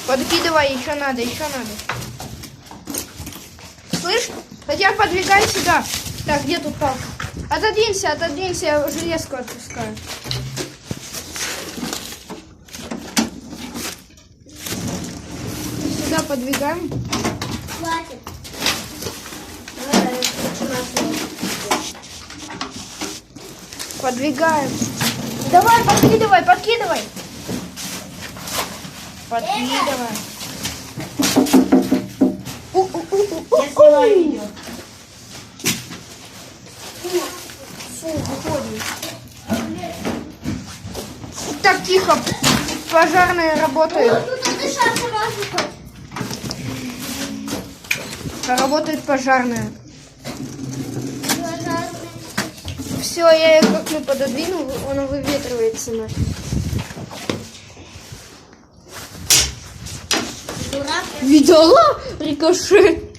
Подкидывай, еще надо, еще надо. Слышь? Хотя подвигай сюда. Так, где тут палка? Отодвинься, я железку отпускаю. Сюда подвигаем. Хватит. Подвигаем. Давай, подкидывай. Подкидывай. Я снимаю видео. Фу, выходим. Так, тихо. Пожарные работают. Тут дышать можно хоть. Работают пожарные. Пожарные. Все, я ее как-то пододвинул, она выветривается нафиг. Дурак. Видела? Рикошет.